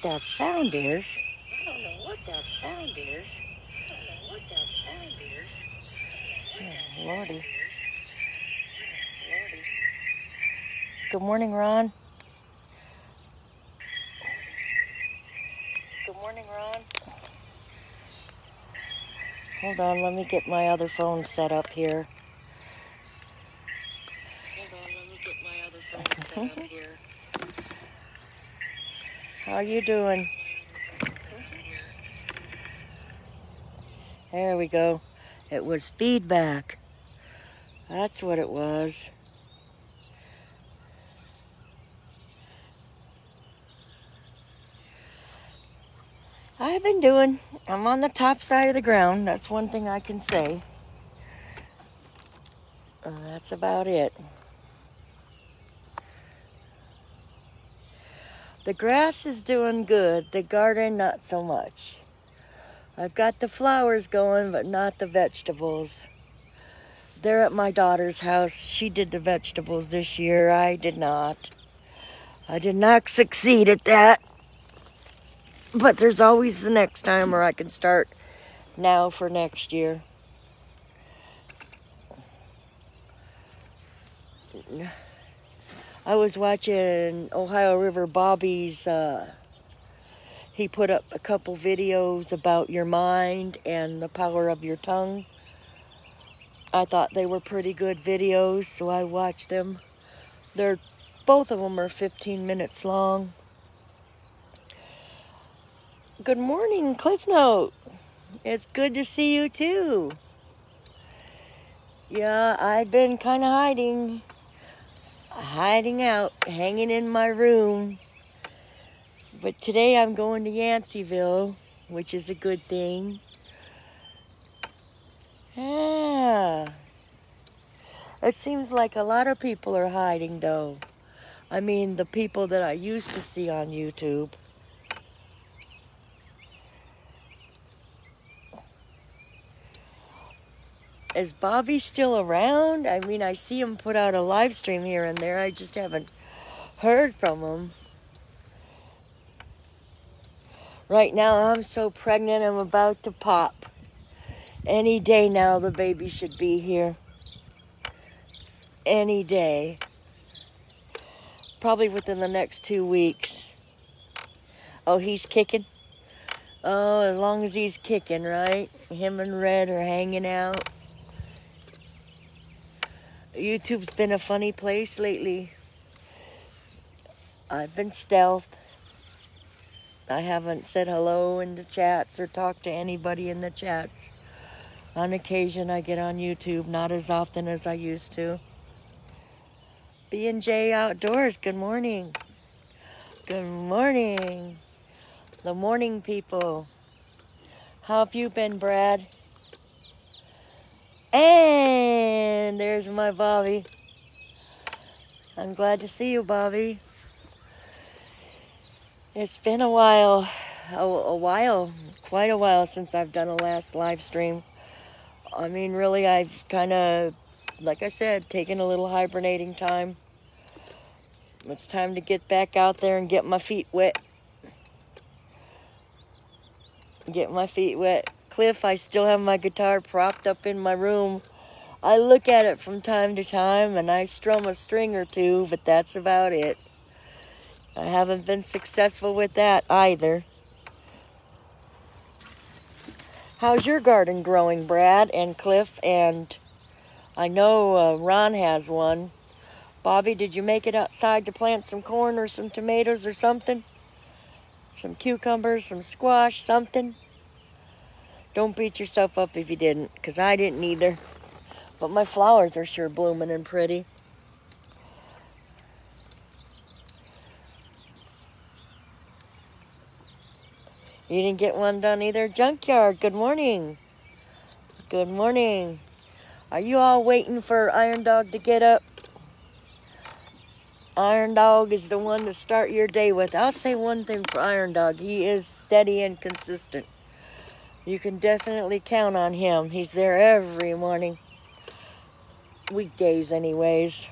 that sound is. I don't know what that sound is. I don't know what that sound is. Oh, Lordy. Lordy. Good morning, Ron. Good morning, Ron. Hold on, let me get my other phone set up here. Hold on, let me get my other phone set up here. How you doing? There we go. It was feedback. That's what it was. I've been doing. I'm on the top side of the ground. That's one thing I can say. That's about it. The grass is doing good. The garden, not so much. I've got the flowers going, but not the vegetables. They're at my daughter's house. She did the vegetables this year. I did not. I did not succeed at that. But there's always the next time where I can start now for next year. I was watching Ohio River Bobby's, he put up a couple videos about your mind and the power of your tongue. I thought they were pretty good videos, so I watched them. Both of them are 15 minutes long. Good morning, Cliff Note. It's good to see you too. Yeah, I've been kind of hiding out, hanging in my room. But today I'm going to Yanceyville, which is a good thing. Yeah. It seems like a lot of people are hiding, though. I mean, the people that I used to see on YouTube. Is Bobby still around? I mean, I see him put out a live stream here and there. I just haven't heard from him. Right now, I'm so pregnant, I'm about to pop. Any day now, the baby should be here. Any day. Probably within the next 2 weeks. Oh, he's kicking? Oh, as long as he's kicking, right? Him and Red are hanging out. YouTube's been a funny place lately. I've been stealth. I haven't said hello in the chats or talked to anybody in the chats. On occasion, I get on YouTube, not as often as I used to. B&J Outdoors, good morning. Good morning. The morning people. How have you been, Brad? And there's my Bobby. I'm glad to see you, Bobby. It's been a while, quite a while since I've done a last live stream. I mean, really, I've kind of, like I said, taken a little hibernating time. It's time to get back out there and get my feet wet. Cliff, I still have my guitar propped up in my room. I look at it from time to time and I strum a string or two, but that's about it. I haven't been successful with that either. How's your garden growing, Brad and Cliff? And I know Ron has one. Bobby, did you make it outside to plant some corn or some tomatoes or something? Some cucumbers, some squash, something? Don't beat yourself up if you didn't, because I didn't either. But my flowers are sure blooming and pretty. You didn't get one done either? Junkyard, good morning. Good morning. Are you all waiting for Iron Dog to get up? Iron Dog is the one to start your day with. I'll say one thing for Iron Dog. He is steady and consistent. You can definitely count on him. He's there every morning. Weekdays anyways.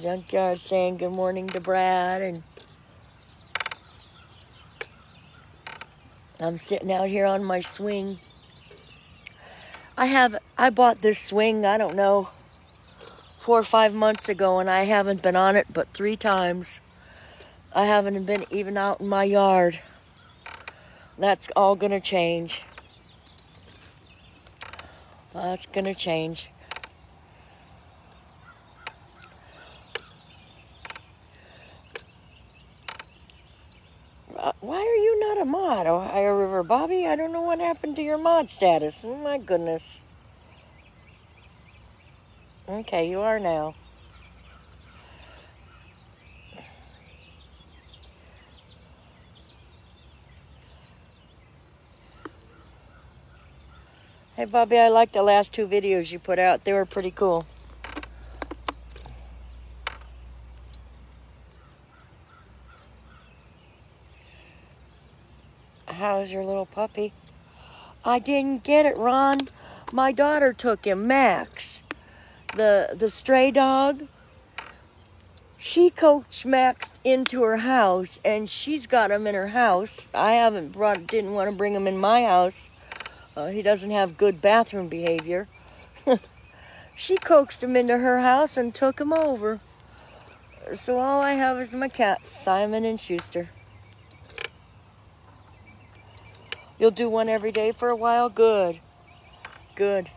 Junkyard saying good morning to Brad, and I'm sitting out here on my swing. I bought this swing, I don't know, 4 or 5 months ago, and I haven't been on it but 3 times. I haven't been even out in my yard. That's all gonna change. That's gonna change. Why are you not a mod, Ohio River Bobby? I don't know what happened to your mod status. Oh my goodness. Okay, you are now. Hey Bobby, I liked the last 2 videos you put out. They were pretty cool. How's your little puppy? I didn't get it, Ron. My daughter took him, Max. The stray dog. She coaxed Max into her house, and she's got him in her house. I didn't want to bring him in my house. He doesn't have good bathroom behavior. She coaxed him into her house and took him over. So all I have is my cats, Simon and Schuster. You'll do one every day for a while? Good. Good.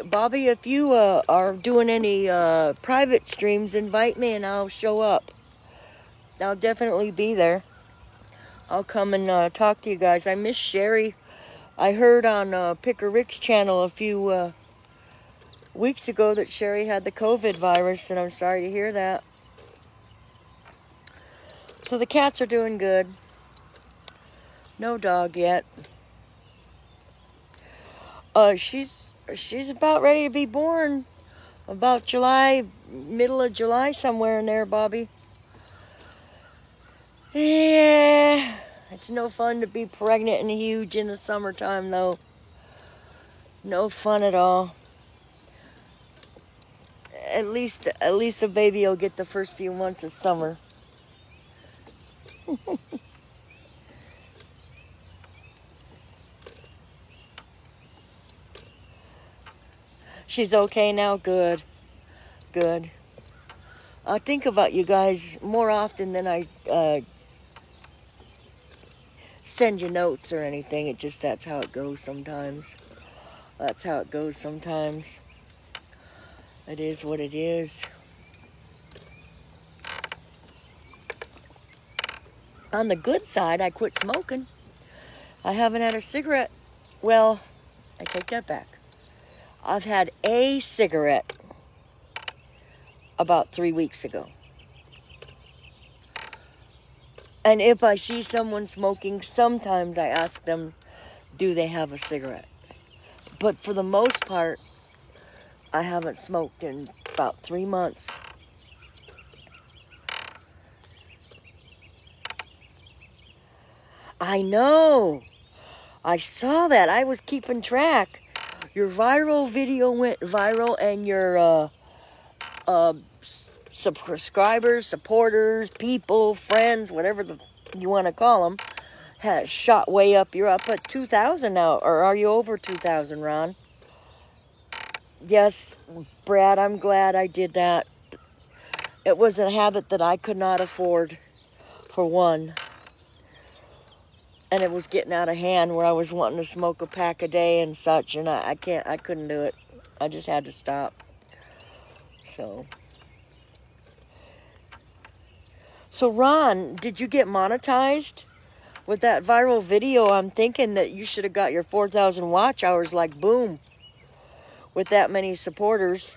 Bobby, if you are doing any private streams, invite me and I'll show up. I'll definitely be there. I'll come and talk to you guys. I miss Sherry. I heard on Picker Rick's channel a few weeks ago that Sherry had the COVID virus, and I'm sorry to hear that. So the cats are doing good. No dog yet. She's about ready to be born. About July, middle of July, somewhere in there, Bobby. Yeah, it's no fun to be pregnant and huge in the summertime, though. No fun at all. At least the baby will get the first few months of summer. She's okay now? Good. Good. I think about you guys more often than I send you notes or anything. That's how it goes sometimes. That's how it goes sometimes. It is what it is. On the good side, I quit smoking. I haven't had a cigarette. Well, I take that back. I've had a cigarette about 3 weeks ago. And if I see someone smoking, sometimes I ask them, do they have a cigarette? But for the most part, I haven't smoked in about 3 months. I know. I saw that. I was keeping track. Your viral video went viral, and your subscribers, supporters, people, friends, whatever you want to call them, has shot way up. You're up at 2,000 now, or are you over 2,000, Ron? Yes, Brad, I'm glad I did that. It was a habit that I could not afford, for one. And it was getting out of hand where I was wanting to smoke a pack a day and such, and I couldn't do it. I just had to stop. So Ron, did you get monetized with that viral video? I'm thinking that you should have got your 4,000 watch hours like boom with that many supporters.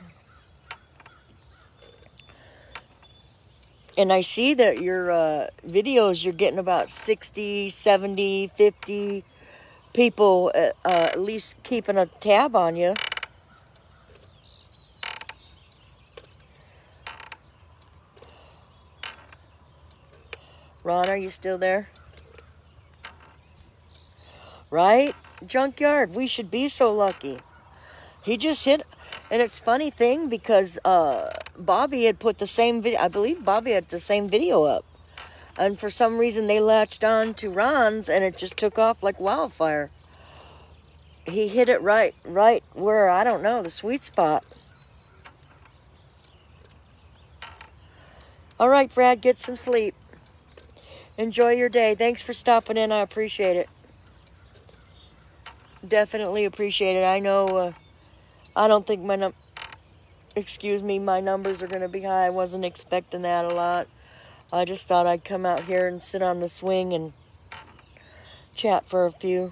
And I see that your videos, you're getting about 60, 70, 50 people at least keeping a tab on you. Ron, are you still there? Right? Junkyard, we should be so lucky. He just hit And it's funny thing because Bobby had put the same video, I believe Bobby had the same video up. And for some reason they latched on to Ron's and it just took off like wildfire. He hit it right where, I don't know, the sweet spot. All right, Brad, get some sleep. Enjoy your day. Thanks for stopping in. I appreciate it. Definitely appreciate it. I know, I don't think my numbers are going to be high. I wasn't expecting that a lot. I just thought I'd come out here and sit on the swing and chat for a few.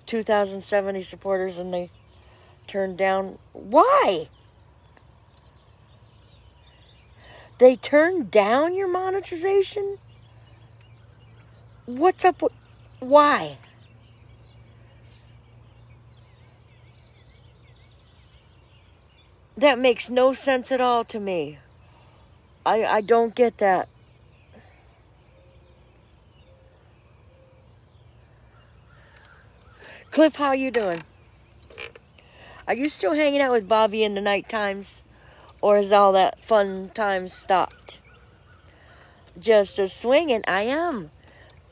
2,070 supporters and they turned down. Why? They turned down your monetization? What's up with... Why? That makes no sense at all to me. I don't get that. Cliff, how you doing? Are you still hanging out with Bobby in the night times? Or has all that fun time stopped? Just a swinging. I am.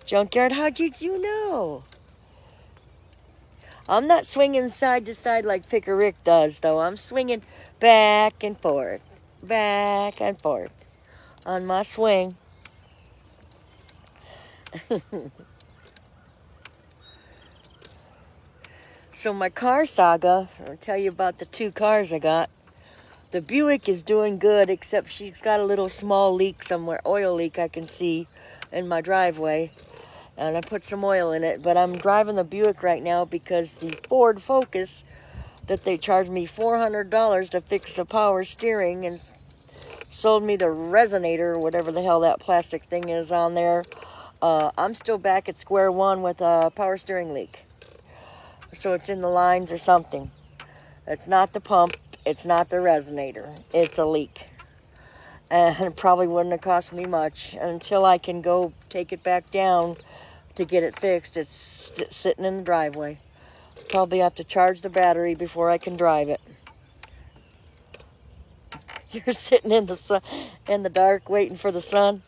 Junkyard, how'd you know? I'm not swinging side to side like Picker Rick does, though. I'm swinging back and forth on my swing. So my car saga, I'll tell you about the 2 cars I got. The Buick is doing good, except she's got a little small leak somewhere, oil leak I can see in my driveway. And I put some oil in it, but I'm driving the Buick right now because the Ford Focus that they charged me $400 to fix the power steering and sold me the resonator, whatever the hell that plastic thing is on there. I'm still back at square one with a power steering leak. So it's in the lines or something. It's not the pump. It's not the resonator. It's a leak. And it probably wouldn't have cost me much. Until I can go take it back down to get it fixed, it's sitting in the driveway. Probably have to charge the battery before I can drive it. You're sitting in the sun, in the dark, waiting for the sun.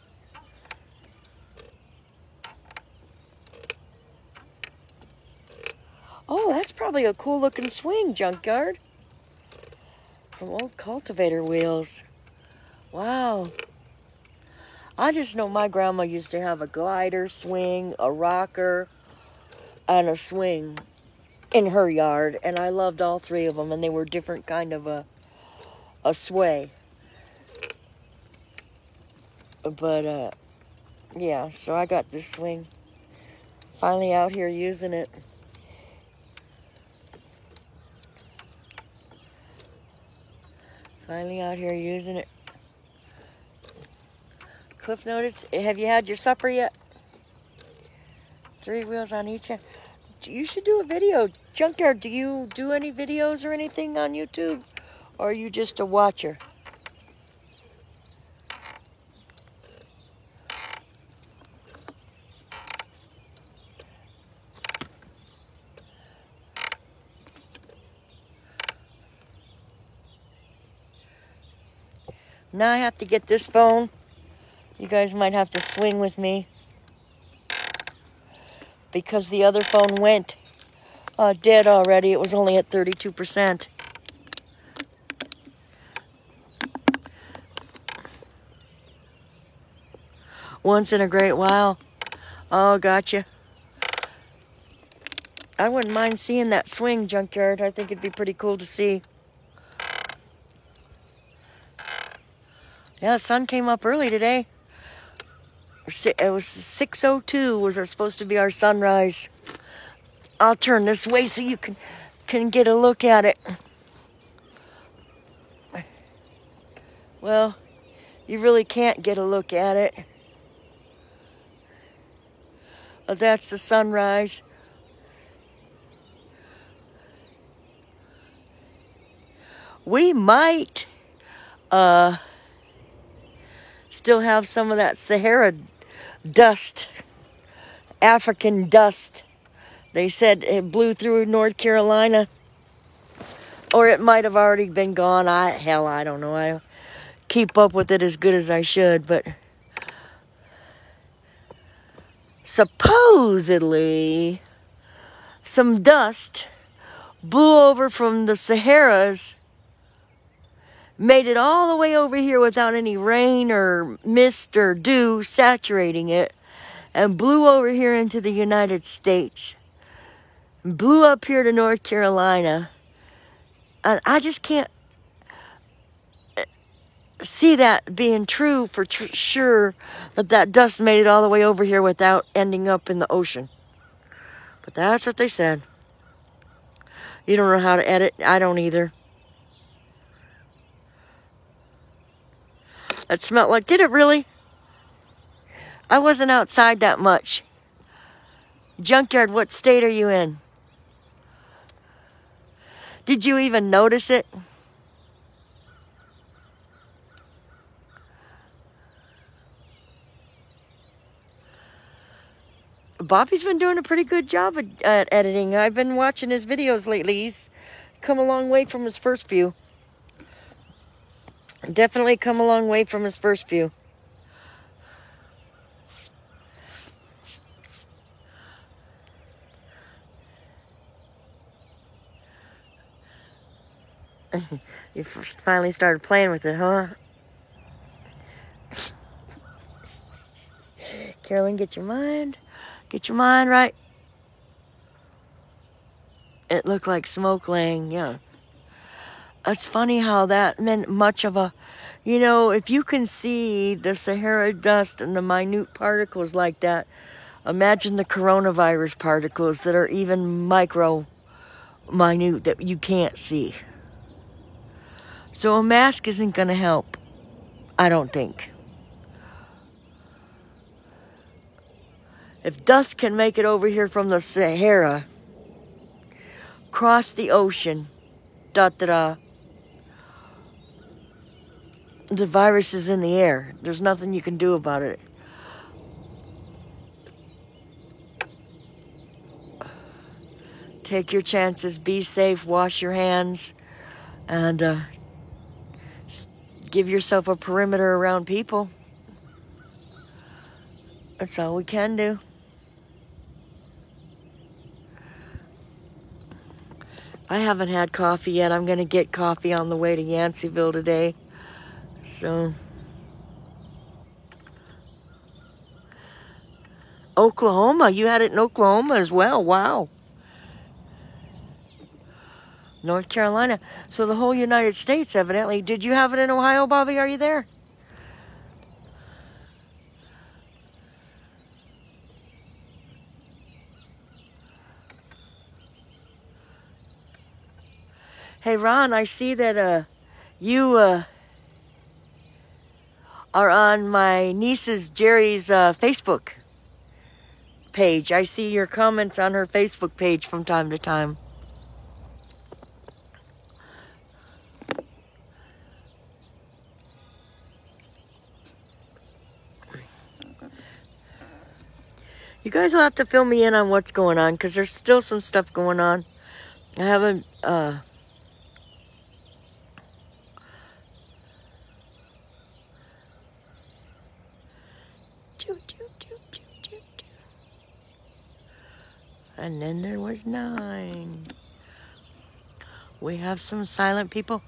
Oh, that's probably a cool looking swing, Junkyard. From old cultivator wheels. Wow. I just know my grandma used to have a glider swing, a rocker, and a swing in her yard. And I loved all 3 of them. And they were different kind of a sway. But, yeah, so I got this swing. Finally out here using it. Finally out here using it. Cliff notes, have you had your supper yet? 3 wheels on each end. You should do a video. Junkyard, do you do any videos or anything on YouTube? Or are you just a watcher? Now I have to get this phone. You guys might have to swing with me. Because the other phone went dead already. It was only at 32%. Once in a great while. Oh, gotcha. I wouldn't mind seeing that swing, Junkyard. I think it'd be pretty cool to see. Yeah, the sun came up early today. It was 6:02 was supposed to be our sunrise. I'll turn this way so you can get a look at it. Well, you really can't get a look at it. That's the sunrise. We might still have some of that Sahara dust, African dust. They said it blew through North Carolina Or it might have already been gone. Hell, I don't know. I don't keep up with it as good as I should, but supposedly some dust blew over from the Saharas, made it all the way over here without any rain or mist or dew saturating it, and blew over here into the United States. Blew up here to North Carolina. And I just can't see that being true for sure, that dust made it all the way over here without ending up in the ocean. But that's what they said. You don't know how to edit. I don't either. It smelled like, did it really? I wasn't outside that much. Junkyard, what state are you in? Did you even notice it? Bobby's been doing a pretty good job at editing. I've been watching his videos lately. He's come a long way from his first few. Definitely come a long way from his first few. You finally started playing with it, huh? Carolyn, get your mind right. It looked like smoke laying, yeah. It's funny how that meant much of a, if you can see the Sahara dust and the minute particles like that, imagine the coronavirus particles that are even minute that you can't see. So a mask isn't going to help, I don't think. If dust can make it over here from the Sahara, cross the ocean, the virus is in the air. There's nothing you can do about it. Take your chances, be safe, wash your hands, and give yourself a perimeter around people. That's all we can do. I haven't had coffee yet. I'm going to get coffee on the way to Yanceyville today. So, Oklahoma. You had it in Oklahoma as well. Wow. North Carolina. So the whole United States, evidently. Did you have it in Ohio, Bobby? Are you there? Hey, Ron, I see that you are on my niece's Jerry's Facebook page. I see your comments on her Facebook page from time to time. You guys will have to fill me in on what's going on, because there's still some stuff going on. I haven't, and then there was 9. We have some silent people.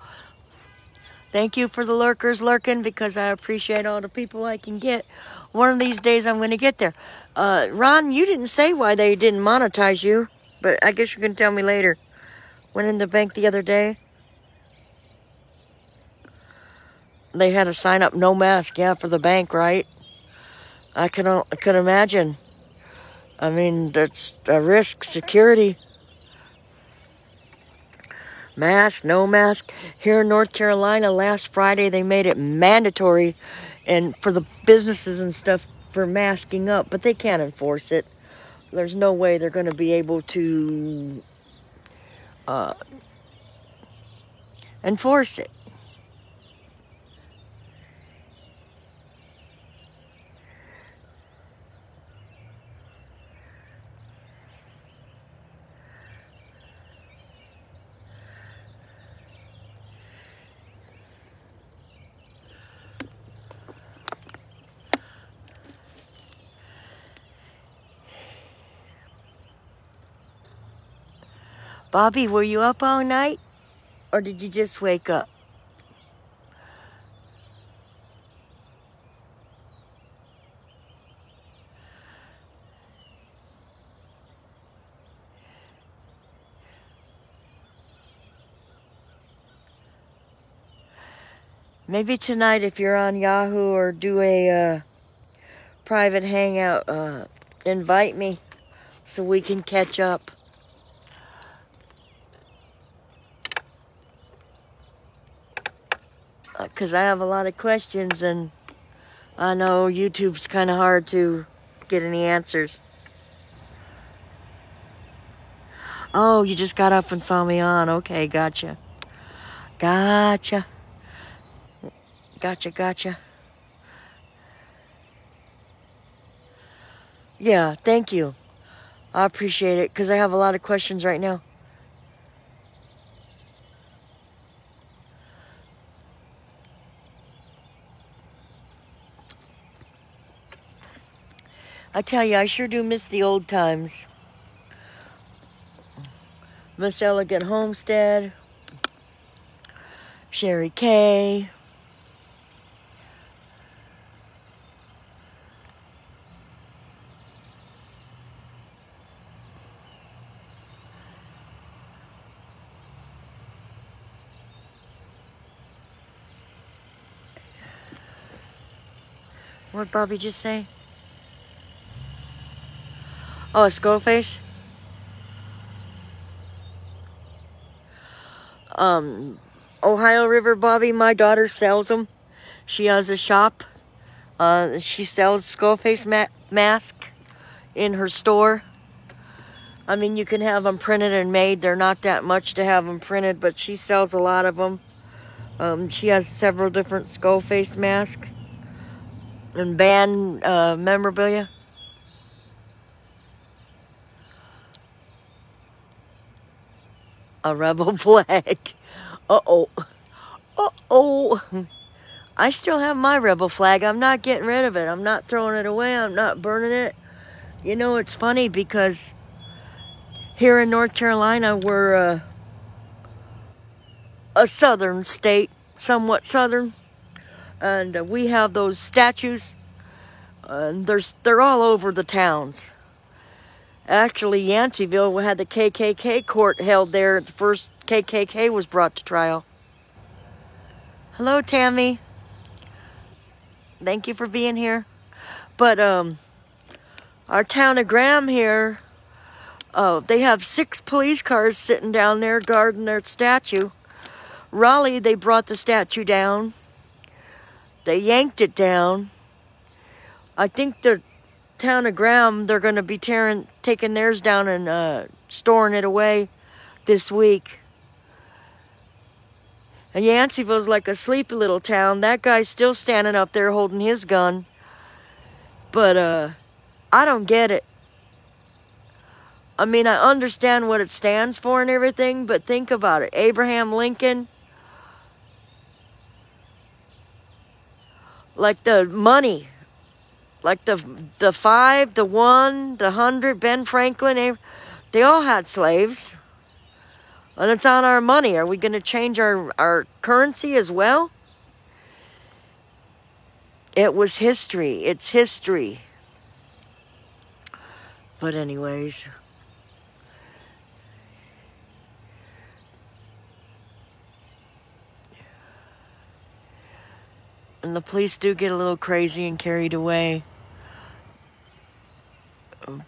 Thank you for the lurkers lurking, because I appreciate all the people I can get. One of these days I'm going to get there. Ron, you didn't say why they didn't monetize you, but I guess you can tell me later. Went in the bank the other day. They had to sign up no mask, yeah, for the bank, right? I can imagine. I mean, that's a risk, security. Mask, no mask. Here in North Carolina, last Friday, they made it mandatory and for the businesses and stuff for masking up, but they can't enforce it. There's no way they're going to be able to enforce it. Bobby, were you up all night? Or did you just wake up? Maybe tonight if you're on Yahoo or do a private hangout, invite me so we can catch up. Because I have a lot of questions and I know YouTube's kind of hard to get any answers. Oh, you just got up and saw me on. Okay, gotcha. Gotcha. Gotcha. Yeah, thank you. I appreciate it because I have a lot of questions right now. I tell you, I sure do miss the old times. Miss Elegant Homestead, Sherry Kay. What Bobby just say? Oh, a skull face? Ohio River Bobby, my daughter sells them. She has a shop. She sells skull face mask in her store. I mean, you can have them printed and made. They're not that much to have them printed, but she sells a lot of them. She has several different skull face masks and band memorabilia. A rebel flag. Uh-oh. Uh-oh. I still have my rebel flag. I'm not getting rid of it. I'm not throwing it away. I'm not burning it. You know, it's funny because here in North Carolina, we're a southern state, somewhat southern. And we have those statues. And they're all over the towns. Actually, Yanceyville had the KKK court held there. The first KKK was brought to trial. Hello, Tammy. Thank you for being here. But our town of Graham here, they have 6 police cars sitting down there guarding their statue. Raleigh, they brought the statue down. They yanked it down. I think the town of Graham, they're going to be taking theirs down and storing it away this week. And Yanceyville's like a sleepy little town. That guy's still standing up there holding his gun. But I don't get it. I mean, I understand what it stands for and everything, but think about it. Abraham Lincoln, like the money, like the 5, the 1, the 100, Ben Franklin, they all had slaves. And it's on our money. Are we going to change our currency as well? It was history. It's history. But anyways. And the police do get a little crazy and carried away.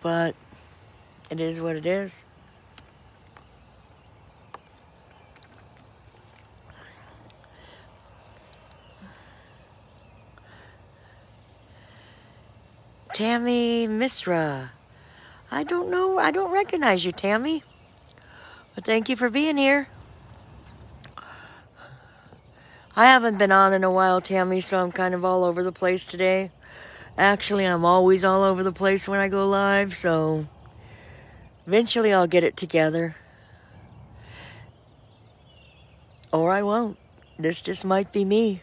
But it is what it is. Tammy Misra. I don't know. I don't recognize you, Tammy. But thank you for being here. I haven't been on in a while, Tammy, so I'm kind of all over the place today. Actually, I'm always all over the place when I go live, so eventually I'll get it together. Or I won't. This just might be me.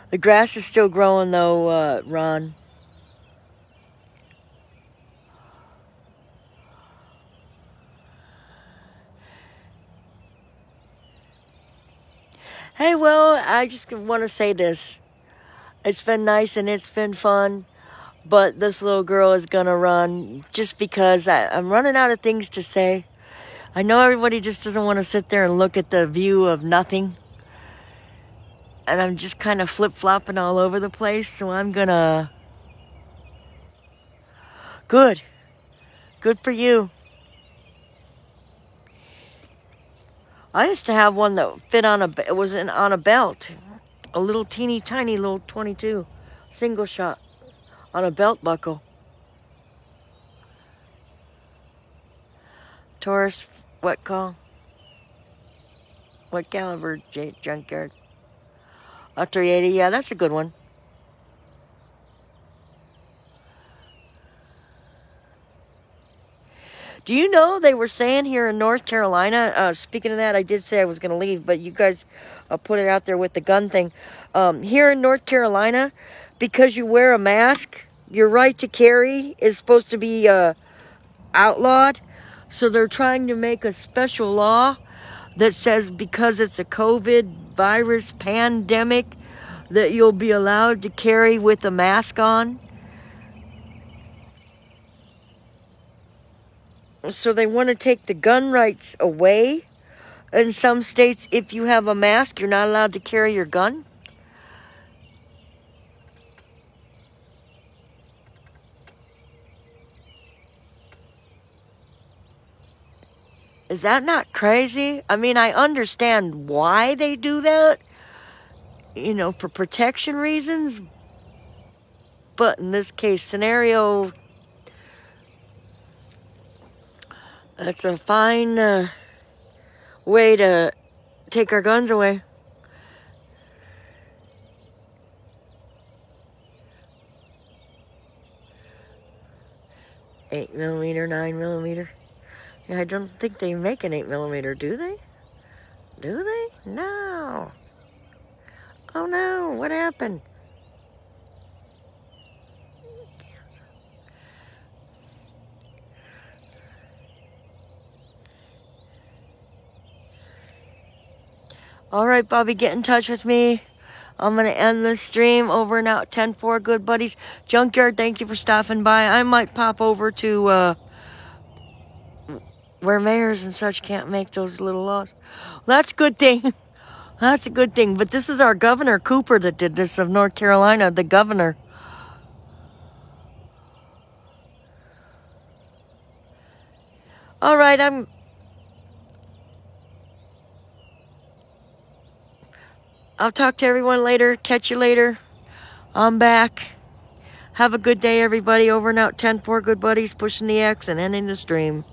The grass is still growing, though, Ron. Hey, well, I just want to say this. It's been nice and it's been fun, but this little girl is gonna run just because I'm running out of things to say. I know everybody just doesn't want to sit there and look at the view of nothing. And I'm just kind of flip-flopping all over the place, so I'm gonna... Good. Good for you. I used to have one that fit on on a belt. A little teeny tiny little 22 single shot on a belt buckle. Taurus, what call? What caliber junkyard? A 380, yeah, that's a good one. Do you know they were saying here in North Carolina, speaking of that, I did say I was going to leave, but you guys put it out there with the gun thing. Here in North Carolina, because you wear a mask, your right to carry is supposed to be outlawed. So they're trying to make a special law that says because it's a COVID virus pandemic, that you'll be allowed to carry with a mask on. So they want to take the gun rights away. In some states, if you have a mask, you're not allowed to carry your gun. Is that not crazy? I mean, I understand why they do that, you know, for protection reasons. But in this case scenario, that's a fine way to take our guns away. $8 millimeter, 9 millimeter. Yeah, I don't think they make an 8 millimeter, do they? Do they? No. Oh no, what happened? All right, Bobby, get in touch with me. I'm going to end this stream. Over and out. 10-4, good buddies. Junkyard, thank you for stopping by. I might pop over to where mayors and such can't make those little laws. Well, that's a good thing. That's a good thing. But this is our Governor Cooper that did this of North Carolina, the governor. All right, I'll talk to everyone later. Catch you later. I'm back. Have a good day, everybody. Over and out. 10-4, good buddies. Pushing the X and ending the stream.